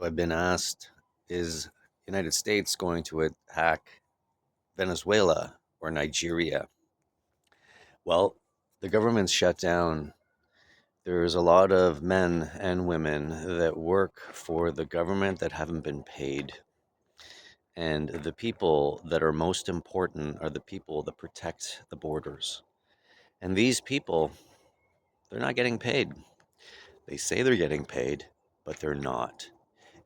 I've been asked, is United States going to attack Venezuela or Nigeria? Well, the government's shut down. There's a lot of men and women that work for the government that haven't been paid. And the people that are most important are the people that protect the borders. And these people, they're not getting paid. They say they're getting paid, but they're not.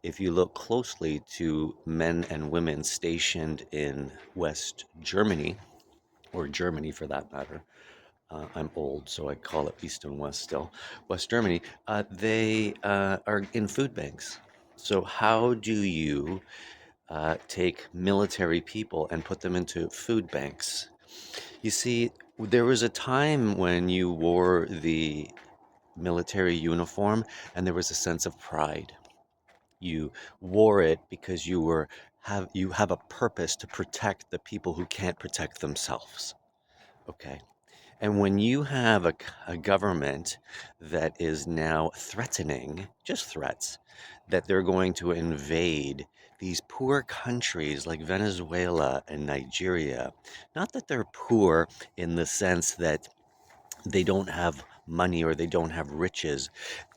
If you look closely to men and women stationed in West Germany, or Germany for that matter, I'm old, so I call it East and West still. West Germany, they are in food banks. So, how do you take military people and put them into food banks? You see, there was a time when you wore the military uniform and there was a sense of pride. You wore it because you have a purpose to protect the people who can't protect themselves. Okay. And when you have a government that is now threatening, just threats, that they're going to invade these poor countries like Venezuela and Nigeria, not that they're poor in the sense that they don't have money or they don't have riches,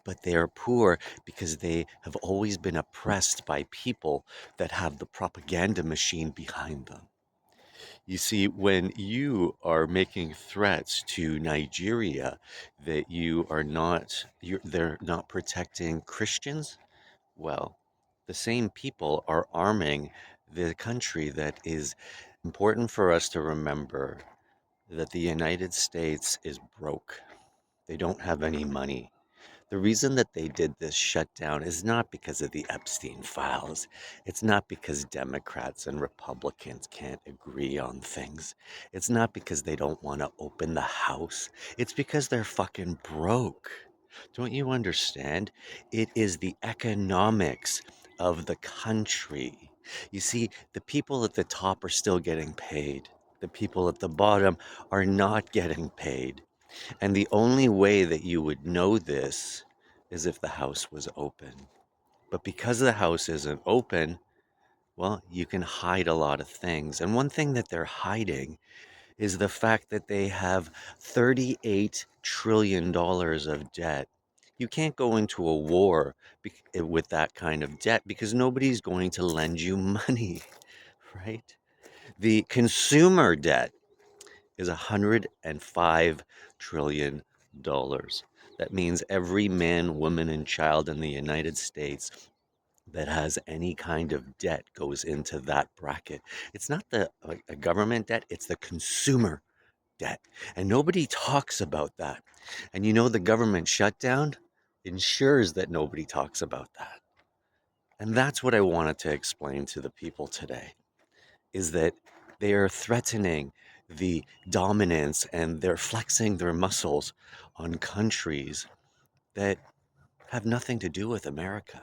but they are poor because they have always been oppressed by people that have the propaganda machine behind them. You see, when you are making threats to Nigeria that they're not protecting Christians, well, the same people are arming the country that is important for us to remember that the United States is broke. They don't have any money. The reason that they did this shutdown is not because of the Epstein files. It's not because Democrats and Republicans can't agree on things. It's not because they don't want to open the House. It's because they're fucking broke. Don't you understand? It is the economics of the country. You see, the people at the top are still getting paid. The people at the bottom are not getting paid. And the only way that you would know this is if the house was open. But because the house isn't open, well, you can hide a lot of things. And one thing that they're hiding is the fact that they have $38 trillion of debt. You can't go into a war with that kind of debt because nobody's going to lend you money, right? The consumer debt is $105 trillion. That means every man, woman, and child in the United States that has any kind of debt goes into that bracket. It's not the a government debt, it's the consumer debt. And nobody talks about that. And you know, the government shutdown ensures that nobody talks about that. And that's what I wanted to explain to the people today is that they are threatening the dominance and they're flexing their muscles on countries that have nothing to do with America.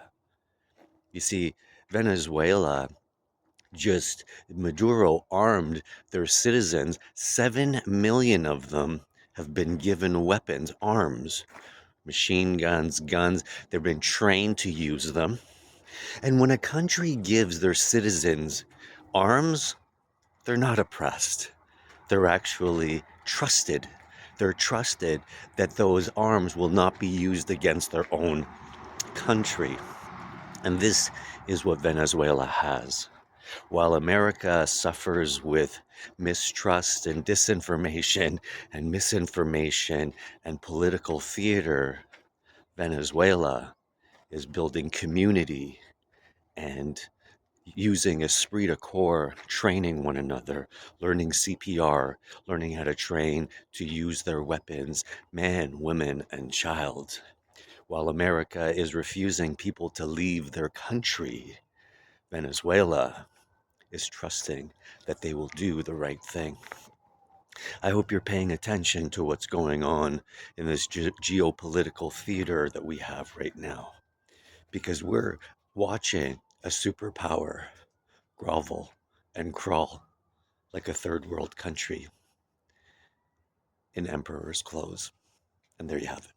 You see, Venezuela just Maduro armed their citizens. 7 million of them have been given weapons, arms, machine guns, guns. They've been trained to use them. And when a country gives their citizens arms, they're not oppressed. They're actually trusted. They're trusted that those arms will not be used against their own country. And this is what Venezuela has. While America suffers with mistrust and disinformation and misinformation and political theater, Venezuela is building community and using esprit de corps, training one another, learning CPR, learning how to train to use their weapons, man, women, and child. While America is refusing people to leave their country, Venezuela is trusting that they will do the right thing. I hope you're paying attention to what's going on in this geopolitical theater that we have right now, because we're watching a superpower grovel and crawl like a third world country in emperor's clothes. And there you have it.